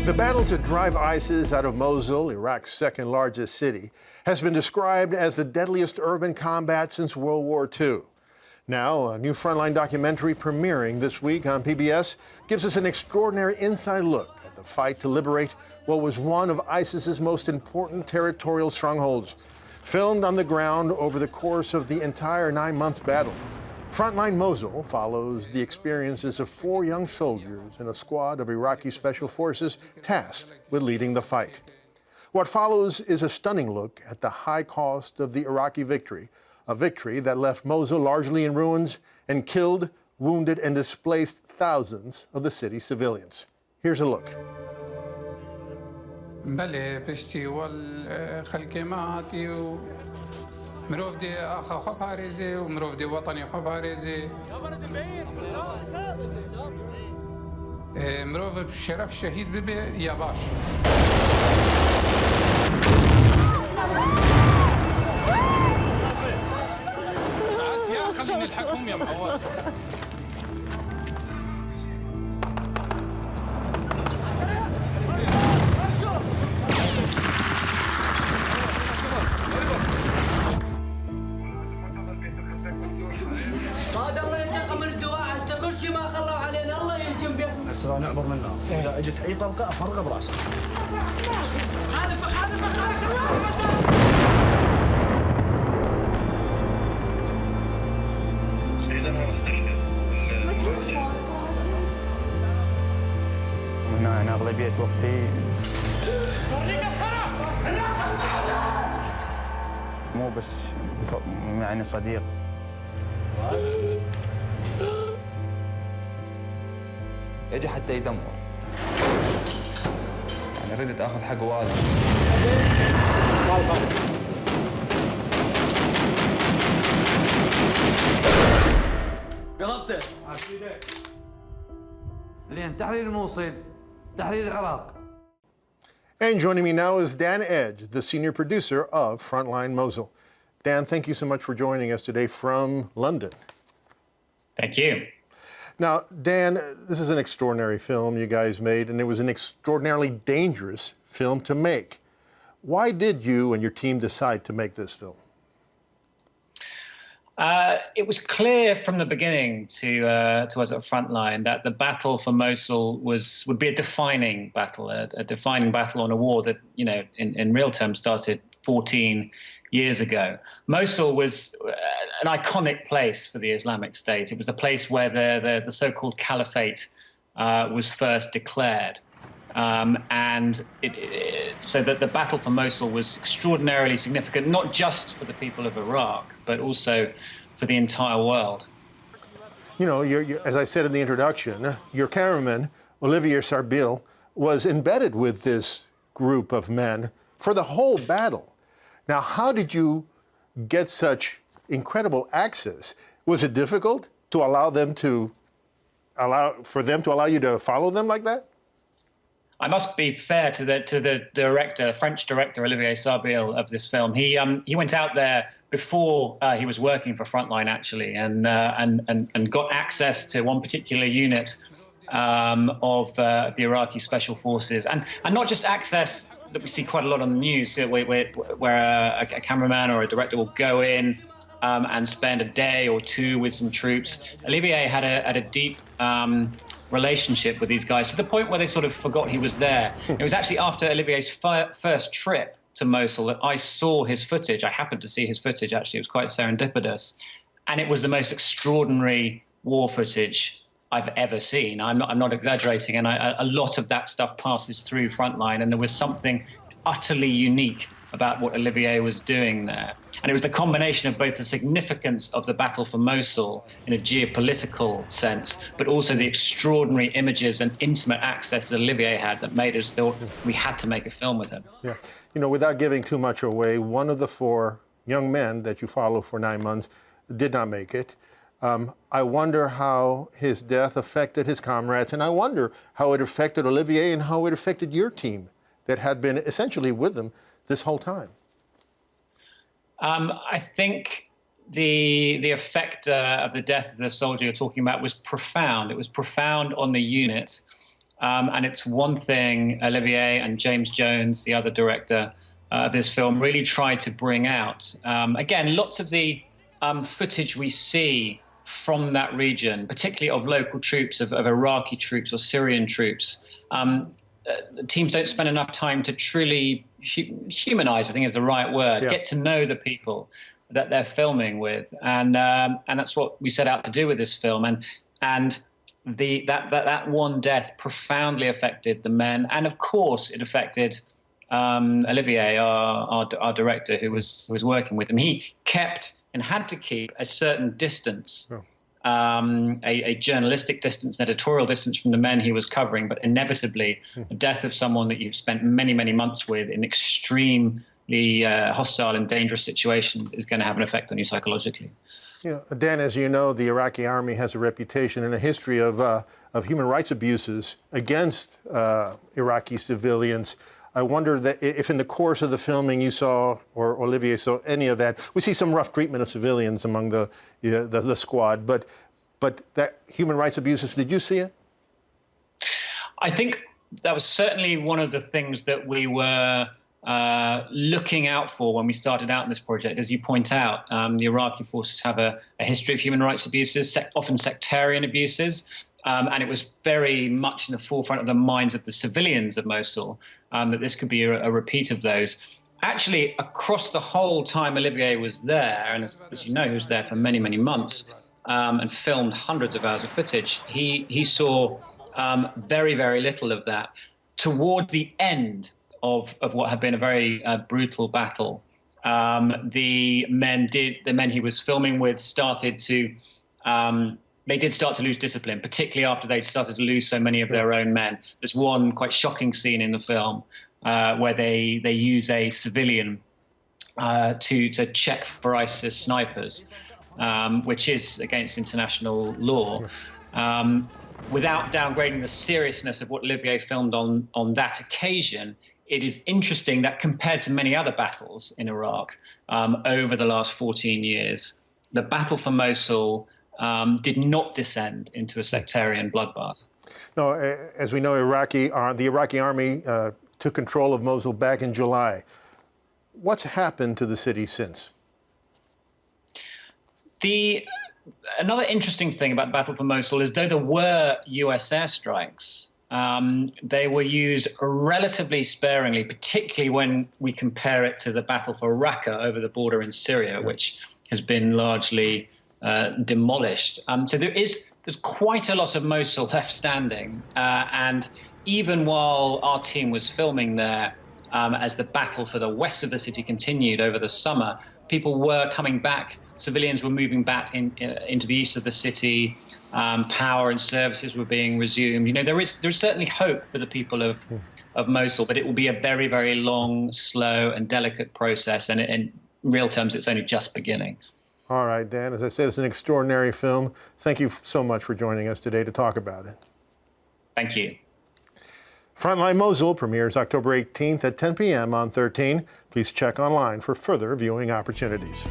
The battle to drive ISIS out of Mosul, Iraq's second largest city, has been described as the deadliest urban combat since World War II. Now, a new Frontline documentary premiering this week on PBS gives us an extraordinary inside look at the fight to liberate what was one of ISIS's most important territorial strongholds, filmed on the ground over the course of the entire 9-month battle. Frontline Mosul follows the experiences of 4 young soldiers in a squad of Iraqi special forces tasked with leading the fight. What follows is a stunning look at the high cost of the Iraqi victory, a victory that left Mosul largely in ruins and killed, wounded, and displaced thousands of the city's civilians. Here's a look. مروفدي أخا خو باريزي ومروفدي وطني خو باريزي مروف بشرف شهيد ببي يا باش يا خليني الحكم يا معوض اسرع نعبر منها اذا اجت اي طلقه افرغها براسها هنا انا اغلبيه وقتي مو بس يعني صديق يجي حتى يدمر يعني ردت اخذ حق والدي قلبته لين تحرير الموصل تحرير العراق. And joining me now is Dan Edge, the senior producer of Frontline Mosul. Dan, thank you so much for joining us today from London. Thank you. Now, Dan, this is an extraordinary film you guys made, and it was an extraordinarily dangerous film to make. Why did you and your team decide to make this film? It was clear from the beginning to us at Frontline that the battle for Mosul would be a defining battle, a defining battle on a war that, you know, in real terms started 14 years ago. Mosul was an iconic place for the Islamic State. It was the place where the so-called caliphate was first declared. So that the battle for Mosul was extraordinarily significant, not just for the people of Iraq, but also for the entire world. You know, as I said in the introduction, your cameraman, Olivier Sarbil, was embedded with this group of men for the whole battle. Now, how did you get such incredible access? Was it difficult to allow you to follow them like that? I must be fair to the director, French director Olivier Sarbil of this film. He went out there before he was working for Frontline actually, and got access to one particular unit of the Iraqi special forces, and not just access that we see quite a lot on the news, where a cameraman or a director will go in and spend a day or two with some troops. Olivier had a deep relationship with these guys to the point where they sort of forgot he was there. It was actually after Olivier's first trip to Mosul that I saw his footage. I happened to see his footage, actually. It was quite serendipitous. And it was the most extraordinary war footage I've ever seen. I'm not exaggerating. And a lot of that stuff passes through Frontline. And there was something utterly unique about what Olivier was doing there. And it was the combination of both the significance of the battle for Mosul in a geopolitical sense, but also the extraordinary images and intimate access that Olivier had that made us thought we had to make a film with him. Yeah. You know, without giving too much away, one of the 4 young men that you follow for 9 months did not make it. I wonder how his death affected his comrades, and I wonder how it affected Olivier and how it affected your team that had been essentially with them this whole time. I think the effect of the death of the soldier you're talking about was profound. It was profound on the unit. And it's one thing Olivier and James Jones, the other director of this film, really tried to bring out. Again, lots of the footage we see from that region, particularly of local troops, of Iraqi troops or Syrian troops, teams don't spend enough time to truly humanize, I think is the right word, get to know the people that they're filming with. And that's what we set out to do with this film. And that one death profoundly affected the men. And of course, it affected Olivier, our director, who was working with him. He kept and had to keep a certain distance, a journalistic distance, an editorial distance from the men he was covering. But inevitably, the death of someone that you've spent many, many months with in extremely hostile and dangerous situations is going to have an effect on you psychologically. You know, Dan, as you know, the Iraqi army has a reputation and a history of human rights abuses against Iraqi civilians. I wonder that if in the course of the filming you saw, or Olivier saw any of that. We see some rough treatment of civilians among the squad, but that human rights abuses, did you see it? I think that was certainly one of the things that we were looking out for when we started out in this project. As you point out, the Iraqi forces have a history of human rights abuses, often sectarian abuses. And it was very much in the forefront of the minds of the civilians of Mosul that this could be a repeat of those. Actually, across the whole time Olivier was there, and as you know, he was there for many, many months and filmed hundreds of hours of footage, he saw very, very little of that. Toward the end of what had been a very brutal battle, the men he was filming with started to they did start to lose discipline, particularly after they'd started to lose so many of their own men. There's one quite shocking scene in the film where they use a civilian to check for ISIS snipers, which is against international law. Without downgrading the seriousness of what Olivier filmed on that occasion, it is interesting that compared to many other battles in Iraq over the last 14 years, the battle for Mosul did not descend into a sectarian bloodbath. No, as we know, the Iraqi army took control of Mosul back in July. What's happened to the city since? Another interesting thing about the Battle for Mosul is though there were US airstrikes, they were used relatively sparingly, particularly when we compare it to the Battle for Raqqa over the border in Syria, which has been largely demolished. So there's quite a lot of Mosul left standing. And even while our team was filming there, as the battle for the west of the city continued over the summer, people were coming back. Civilians were moving back into the east of the city. Power and services were being resumed. You know, there's certainly hope for the people of Mosul, but it will be a very, very long, slow and delicate process. And in real terms, it's only just beginning. All right, Dan, as I said, it's an extraordinary film. Thank you so much for joining us today to talk about it. Thank you. Frontline Mosul premieres October 18th at 10 p.m. on 13. Please check online for further viewing opportunities.